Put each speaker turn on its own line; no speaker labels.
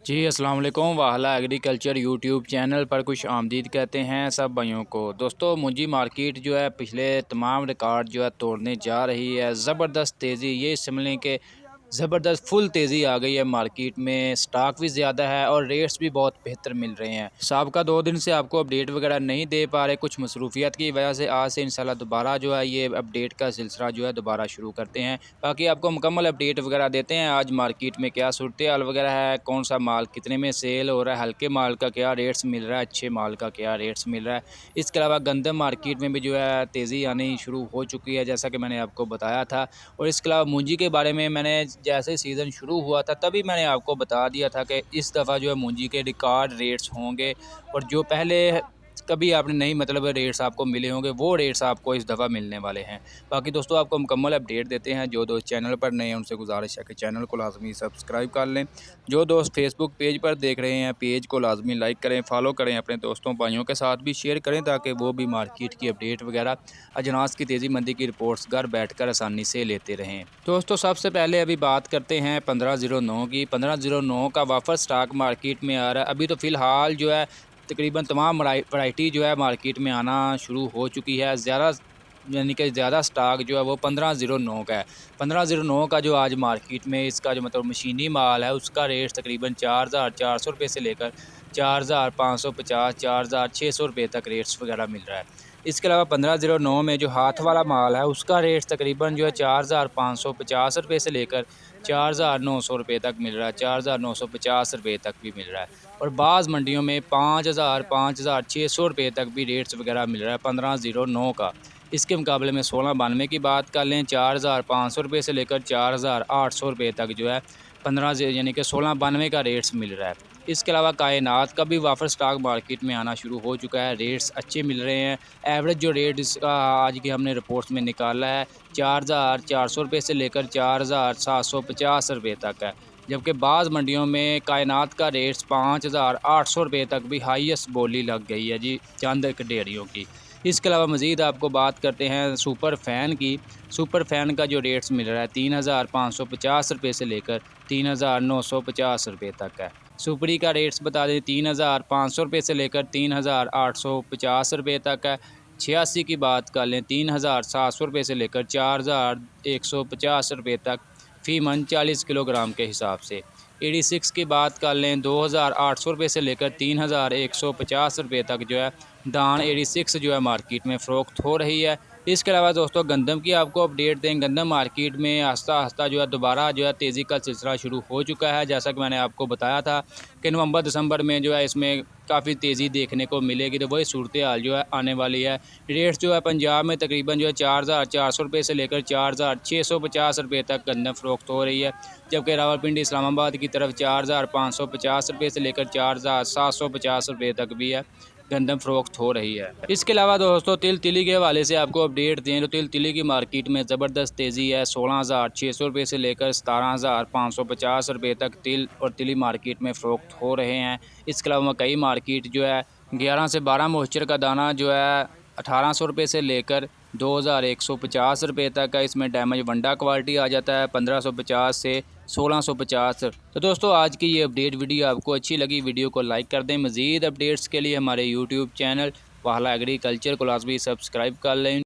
जी अस्सलाम वालेकुम। वाहला agriculture YouTube channel पर खुश आमदीद कहते हैं सब भाइयों को। दोस्तों मुंजी मार्केट जो है पिछले तमाम रिकॉर्ड जो है तोड़ने जा रही है। ज़बरदस्त तेज़ी, ये समझ के ज़बरदस्त फुल तेज़ी आ गई है मार्केट में। स्टॉक भी ज़्यादा है और रेट्स भी बहुत बेहतर मिल रहे हैं। साहब का 2 दिन से आपको अपडेट वगैरह नहीं दे पा रहे, कुछ मसरूफियत की वजह से। आज से इंशाल्लाह दोबारा जो है ये अपडेट का सिलसिला जो है दोबारा शुरू करते हैं, बाकी आपको मुकम्मल अपडेट वगैरह देते हैं। आज मार्केट में क्या सूरत हाल वगैरह है, कौन सा माल कितने में सेल हो रहा है, हल्के माल का क्या रेट्स मिल रहा है, अच्छे माल का क्या रेट्स मिल रहा है। इसके अलावा गंदम मार्केट में भी जो है तेज़ी आनी शुरू हो चुकी है, जैसा कि मैंने आपको बताया था। और इसके अलावा मूंजी के बारे में मैंने जैसे सीज़न शुरू हुआ था तभी मैंने आपको बता दिया था कि इस दफ़ा जो है मूंजी के रिकॉर्ड रेट्स होंगे, और जो पहले कभी आपने नहीं मतलब रेट्स आपको मिले होंगे वो रेट्स आपको इस दफ़ा मिलने वाले हैं। बाकी दोस्तों आपको मुकम्मल अपडेट देते हैं। जो दोस्त चैनल पर नए हैं उनसे गुजारिश है कि चैनल को लाजमी सब्सक्राइब कर लें। जो दोस्त फेसबुक पेज पर देख रहे हैं पेज को लाजमी लाइक करें, फॉलो करें, अपने दोस्तों भाइयों के साथ भी शेयर करें ताकि वो भी मार्केट की अपडेट वगैरह, अजनास की तेज़ी मंदी की रिपोर्ट्स घर बैठकर आसानी से लेते रहें। दोस्तों सबसे पहले अभी बात करते हैं 1509 की। 1509 का वाफर स्टॉक मार्केट में आ रहा है। अभी तो फ़िलहाल जो है तकरीबन तमाम वैरायटी जो है मार्केट में आना शुरू हो चुकी है। ज़्यादा यानी कि ज़्यादा स्टॉक जो है वो 1509 का है। 1509 का जो आज मार्केट में इसका जो मतलब मशीनी माल है उसका रेट तकरीबन 4400 रुपये से लेकर 4550, 4600 रुपये तक रेट्स वगैरह मिल रहा है। इसके अलावा 1509 में जो हाथ वाला माल है उसका रेट तकरीबन जो है 4550 रुपये से लेकर 4900 रुपये तक मिल रहा है, 4950 रुपये तक भी मिल रहा है। और बाज़ मंडियों में 5000, 5600 रुपये तक भी रेट्स वगैरह मिल रहा है 1509 का। इसके मुकाबले में 1692 की बात कर लें, 4500 रुपये से लेकर 4800 रुपये तक जो है 15 यानी कि 1692 का रेट्स मिल रहा है। इसके अलावा कायनात का भी वाफर स्टॉक मार्केट में आना शुरू हो चुका है, रेट्स अच्छे मिल रहे हैं। एवरेज जो रेट इसका आज की हमने रिपोर्ट्स में निकाला है 4400 रुपये से लेकर 4750 रुपये तक है, जबकि बाज़ मंडियों में कायनात का रेट्स 5800 रुपये तक भी हाईएस्ट बोली लग गई है जी चंद एक डेयरियों की। इसके अलावा मज़ीद आपको बात करते हैं सुपर फ़ैन की। सुपर फ़ैन का जो रेट्स मिल रहा है 3550 रुपये से लेकर 3950 रुपये तक है। सुपरी का रेट्स बता दें 3500 रुपये से लेकर 3850 रुपये तक है। 86 की बात कर लें 3700 रुपये से लेकर 4150 रुपये तक फ़ी मन 40 किलोग्राम के हिसाब से। 86 की बात कर लें 2800 रुपये से लेकर 3150 रुपये तक जो है दान 86 जो है मार्केट में फ़रोख्त हो रही है। इसके अलावा दोस्तों गंदम की आपको अपडेट दें। गंदम मार्केट में आस्ता आस्ता जो है दोबारा जो है तेज़ी का सिलसिला शुरू हो चुका है। जैसा कि मैंने आपको बताया था कि नवंबर दिसंबर में जो है इसमें काफ़ी तेज़ी देखने को मिलेगी, तो वही सूरत हाल जो है आने वाली है। रेट्स जो है पंजाब में तकरीबन जो है 4400 रुपये से लेकर 4650 रुपये तक गंदम फ़रोख्त हो रही है, जबकि रावलपिंडी इस्लामाबाद की तरफ 4550 रुपये से लेकर 4750 रुपये तक भी है गंदम फ़रोख्त हो रही है। इसके अलावा दोस्तों तिली के हवाले से आपको अपडेट दें तो तिली की मार्केट में ज़बरदस्त तेज़ी है। 16600 रुपये से लेकर 17550 रुपये तक तिल और तिली मार्केट में फ़रोख्त हो रहे हैं। इसके अलावा मकई मार्केट जो है 11 से 12 मॉइस्चर का दाना जो है 1800 रुपये से लेकर 2150 रुपये तक है। इसमें डैमेज वंडा क्वालिटी आ जाता है 1550 से 1650। तो दोस्तों आज की ये अपडेट वीडियो आपको अच्छी लगी, वीडियो को लाइक कर दें। मज़ीद अपडेट्स के लिए हमारे यूट्यूब चैनल वाहला एग्रीकल्चर को लाजमी सब्सक्राइब कर लें।